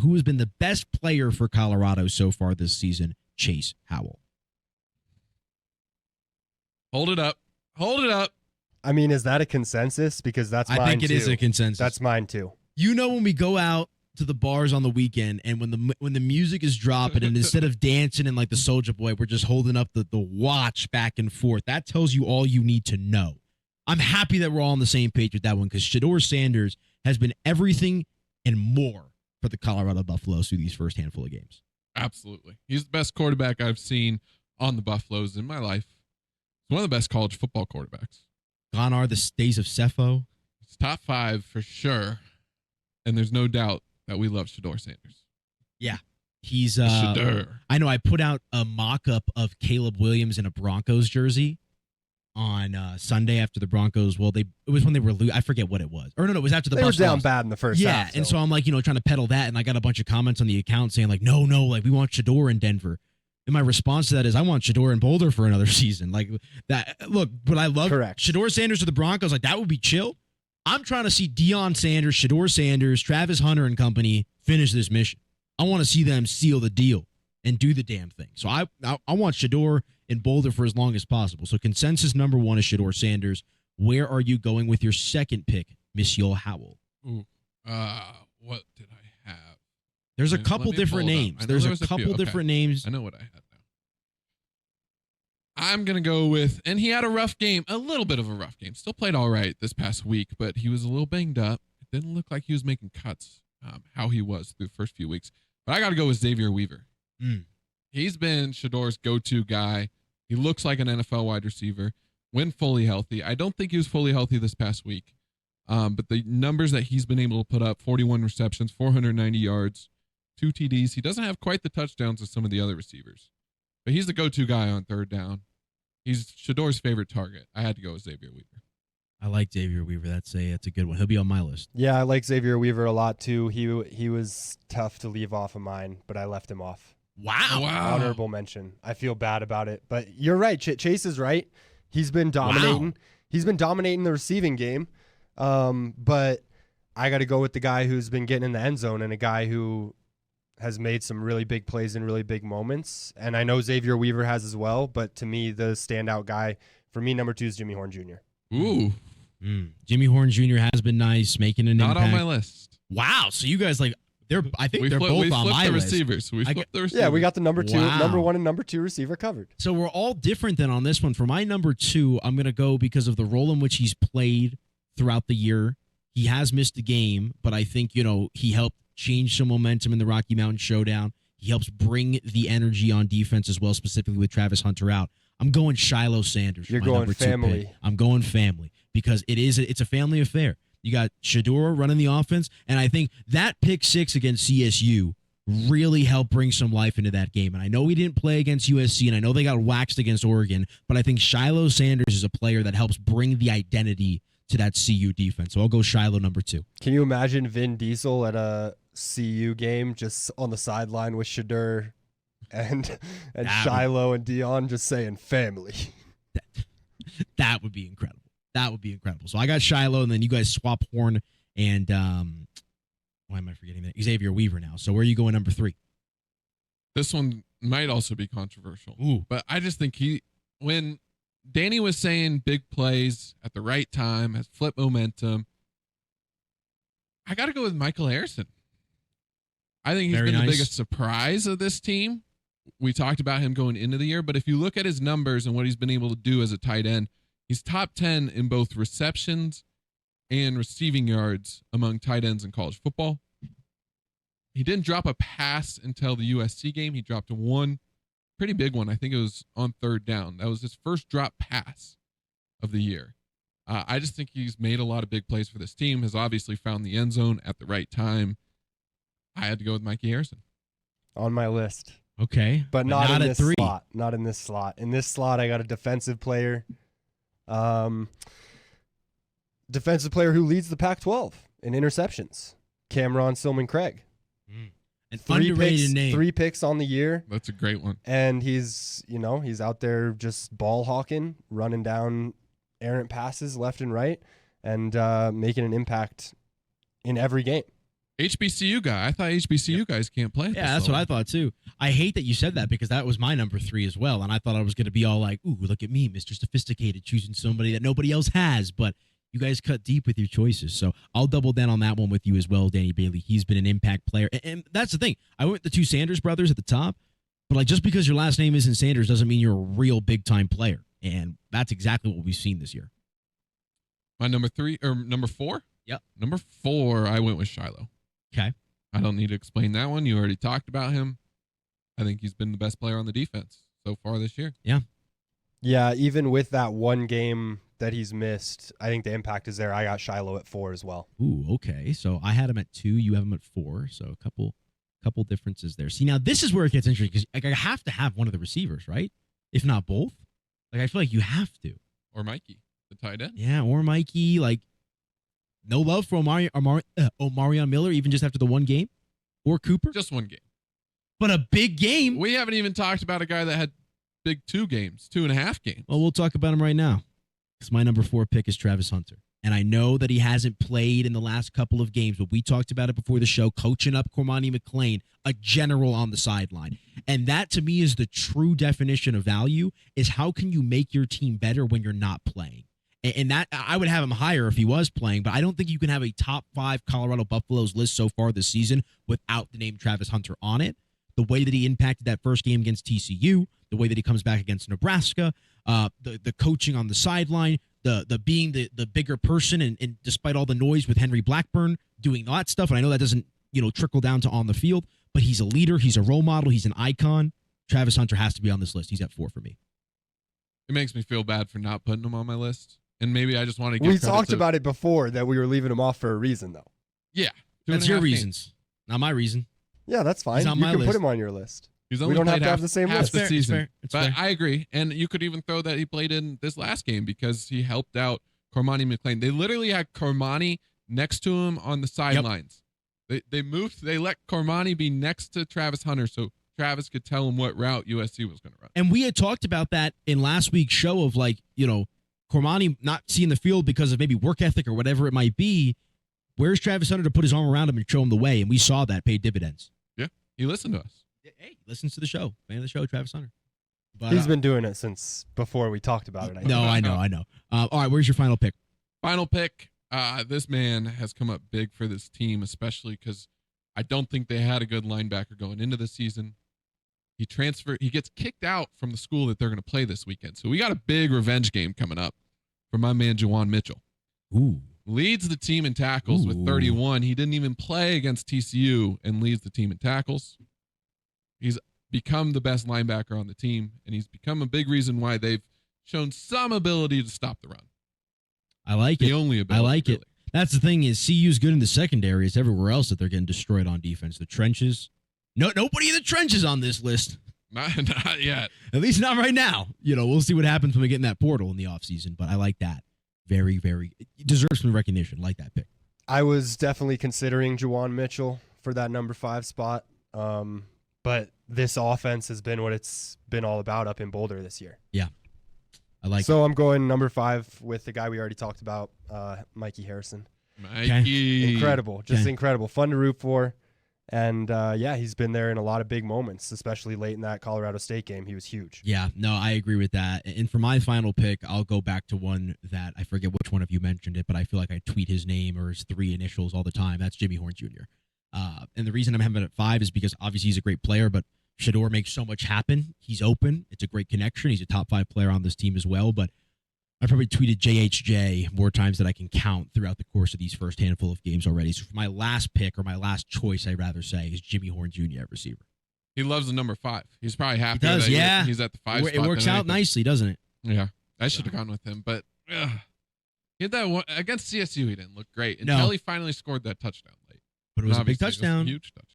who has been the best player for Colorado so far this season, Chase Howell. Hold it up. Hold it up. I mean, is that a consensus? Because that's mine, too. I think it is a consensus. That's mine, too. You know, when we go out to the bars on the weekend and when the music is dropping and instead of dancing and like the Soulja Boy, we're just holding up the watch back and forth. That tells you all you need to know. I'm happy that we're all on the same page with that one because Shedeur Sanders has been everything and more for the Colorado Buffaloes through these first handful of games. Absolutely. He's the best quarterback I've seen on the Buffaloes in my life. He's one of the best college football quarterbacks. Gone are the days of Cepho. It's top 5 for sure. And there's no doubt that we love Shedeur Sanders. Yeah. He's Shedeur. I know I put out a mock-up of Caleb Williams in a Broncos jersey on Sunday after the Broncos. Well, it was when they were I forget what it was. Or no, it was after the Buffs They were down lost. bad in the first half. Yeah, and so I'm like, trying to peddle that, and I got a bunch of comments on the account saying like, no, like we want Shedeur in Denver. And my response to that is I want Shedeur in Boulder for another season. Like that. Look, but I love Shedeur Sanders to the Broncos. Like that would be chill. I'm trying to see Deion Sanders, Shedeur Sanders, Travis Hunter and company finish this mission. I want to see them seal the deal and do the damn thing. So I want Shedeur in Boulder for as long as possible. So consensus number 1 is Shedeur Sanders. Where are you going with your second pick, Monsieur Howell? Ooh, what did I have? There's a couple different names. There's a couple different names. I know what I had now. I'm going to go with, and he had a rough game, a little bit of a rough game. Still played all right this past week, but he was a little banged up. It didn't look like he was making cuts, how he was through the first few weeks. But I got to go with Xavier Weaver. He's been Shedeur's go-to guy. He looks like an NFL wide receiver when fully healthy. I don't think he was fully healthy this past week, but the numbers that he's been able to put up, 41 receptions, 490 yards, 2 TDs. He doesn't have quite the touchdowns as some of the other receivers, but he's the go-to guy on third down. He's Shedeur's favorite target. I had to go with Xavier Weaver. I like Xavier Weaver. That's a good one. He'll be on my list. Yeah, I like Xavier Weaver a lot too. He was tough to leave off of mine, but I left him off. Wow. Honorable mention. I feel bad about it, but you're right. Chase is right. He's been dominating. Wow. He's been dominating the receiving game. But I got to go with the guy who's been getting in the end zone and a guy who has made some really big plays in really big moments. And I know Xavier Weaver has as well, but to me, the standout guy for me, number 2 is Jimmy Horn Jr. Ooh. Jimmy Horn Jr. has been nice, making an impact. Not on my list. Wow. So you guys I think they're both on my list. We flipped the receivers. Yeah, we got the number 1 and number 2 receiver covered. So we're all different then on this one. For my number 2, I'm going to go because of the role in which he's played throughout the year. He has missed a game, but I think, he helped change some momentum in the Rocky Mountain Showdown. He helps bring the energy on defense as well, specifically with Travis Hunter out. I'm going Shiloh Sanders. You're going family. I'm going family because it's a family affair. You got Shedeur running the offense, and I think that pick 6 against CSU really helped bring some life into that game. And I know he didn't play against USC, and I know they got waxed against Oregon, but I think Shiloh Sanders is a player that helps bring the identity to that CU defense. So I'll go Shiloh number 2. Can you imagine Vin Diesel at a CU game just on the sideline with Shedeur and Shiloh and Deion just saying family? That would be incredible. That would be incredible. So I got Shiloh, and then you guys swap Horn and why am I forgetting that? Xavier Weaver now. So where are you going number 3? This one might also be controversial. Ooh. But I just think when Danny was saying big plays at the right time, has flipped momentum, I got to go with Michael Harrison. I think he's been the biggest surprise of this team. We talked about him going into the year, but if you look at his numbers and what he's been able to do as a tight end, he's top 10 in both receptions and receiving yards among tight ends in college football. He didn't drop a pass until the USC game. He dropped one pretty big one. I think it was on third down. That was his first drop pass of the year. I just think he's made a lot of big plays for this team, has obviously found the end zone at the right time. I had to go with Mikey Harrison. On my list. Okay. But not in this 3. slot. Not in this slot. In this slot, I got a defensive player. Defensive player who leads the Pac-12 in interceptions. Cameron Silman Craig. An underrated name. 3 picks on the year. That's a great one. And he's out there just ball hawking, running down errant passes left and right, and making an impact in every game. HBCU guy. I thought HBCU guys can't play. Yeah, that's what I thought too. I hate that you said that because that was my number 3 as well. And I thought I was going to be all like, ooh, look at me, Mr. Sophisticated, choosing somebody that nobody else has. But you guys cut deep with your choices. So I'll double down on that one with you as well, Danny Bailey. He's been an impact player. And that's the thing. I went with the 2 Sanders brothers at the top. But like just because your last name isn't Sanders doesn't mean you're a real big-time player. And that's exactly what we've seen this year. My number 4? Yep. Number 4, I went with Shiloh. Okay. I don't need to explain that one. You already talked about him. I think he's been the best player on the defense so far this year. Yeah. Yeah, even with that one game that he's missed, I think the impact is there. I got Shiloh at 4 as well. Ooh, okay. So I had him at 2. You have him at 4. So a couple differences there. See, now this is where it gets interesting because like, I have to have one of the receivers, right? If not both. Like I feel like you have to. Or Mikey, the tight end. Yeah, or Mikey. Like no love for Omarion Miller, even just after the one game, or Cooper. Just one game, but a big game. We haven't even talked about a guy that had big 2 games, 2.5 games. Well, we'll talk about him right now. Because my number 4 pick is Travis Hunter. And I know that he hasn't played in the last couple of games, but we talked about it before the show, coaching up Cormani McClain, a general on the sideline. And that, to me, is the true definition of value, is how can you make your team better when you're not playing? And that, I would have him higher if he was playing, but I don't think you can have a top 5 Colorado Buffaloes list so far this season without the name Travis Hunter on it. The way that he impacted that first game against TCU, the way that he comes back against Nebraska, the coaching on the sideline, the being the bigger person, and despite all the noise with Henry Blackburn doing that stuff, and I know that doesn't trickle down to on the field, but he's a leader, he's a role model, he's an icon. Travis Hunter has to be on this list. He's at 4 for me. It makes me feel bad for not putting him on my list, and maybe I just want to give We talked about it before that we were leaving him off for a reason, though. Yeah. That's your reasons, not my reason. Yeah, that's fine. He's on you my can list. put him on your list. He's We only don't have played to have the same half list. the It's season. fair. It's But fair. I agree. And you could even throw that he played in this last game because he helped out Cormani McClain. They literally had Cormani next to him on the sidelines. They let Cormani be next to Travis Hunter so Travis could tell him what route USC was going to run. And we had talked about that in last week's show of Cormani not seeing the field because of maybe work ethic or whatever it might be. Where's Travis Hunter to put his arm around him and show him the way? And we saw that paid dividends. Yeah, he listened to us. Hey, he listens to the show. Fan of the show, Travis Hunter. But, He's been doing it since before we talked about it. I know. All right, where's your final pick? Final pick. This man has come up big for this team, especially because I don't think they had a good linebacker going into the season. He gets kicked out from the school that they're going to play this weekend. So we got a big revenge game coming up for my man, Juwan Mitchell. Ooh. Leads the team in tackles with 31. He didn't even play against TCU and leads the team in tackles. He's become the best linebacker on the team, and he's become a big reason why they've shown some ability to stop the run. I like it. The only ability. I like it. That's the thing is CU's good in the secondary. It's everywhere else that they're getting destroyed on defense. The trenches. Nobody in the trenches on this list. Not yet. At least not right now. We'll see what happens when we get in that portal in the offseason, but I like that. Very, very deserves some recognition. Like that pick. I was definitely considering Juwan Mitchell for that number 5 spot. But this offense has been what it's been all about up in Boulder this year. Yeah. I like it. So I'm going number 5 with the guy we already talked about, Mikey Harrison. Mikey. Incredible. Just Okay. incredible. Fun to root for. And, he's been there in a lot of big moments, especially late in that Colorado State game. He was huge. Yeah, no, I agree with that. And for my final pick, I'll go back to one that I forget which one of you mentioned it, but I feel like I tweet his name or his 3 initials all the time. That's Jimmy Horn Jr. And the reason I'm having him at 5 is because obviously he's a great player, but Shador makes so much happen. He's open. It's a great connection. He's a top 5 player on this team as well. But I probably tweeted JHJ more times than I can count throughout the course of these first handful of games already. So for my last pick, or my last choice, I'd rather say, is Jimmy Horn Jr. at receiver. He loves the number 5. He's probably happy He does, that yeah. he's at the 5 spot. It works out nicely, doesn't it? Yeah. I should have gone with him, but he had that one against CSU. He didn't look great No. until he finally scored that touchdown late. But it was a big Obviously, it was touchdown. a huge touchdown.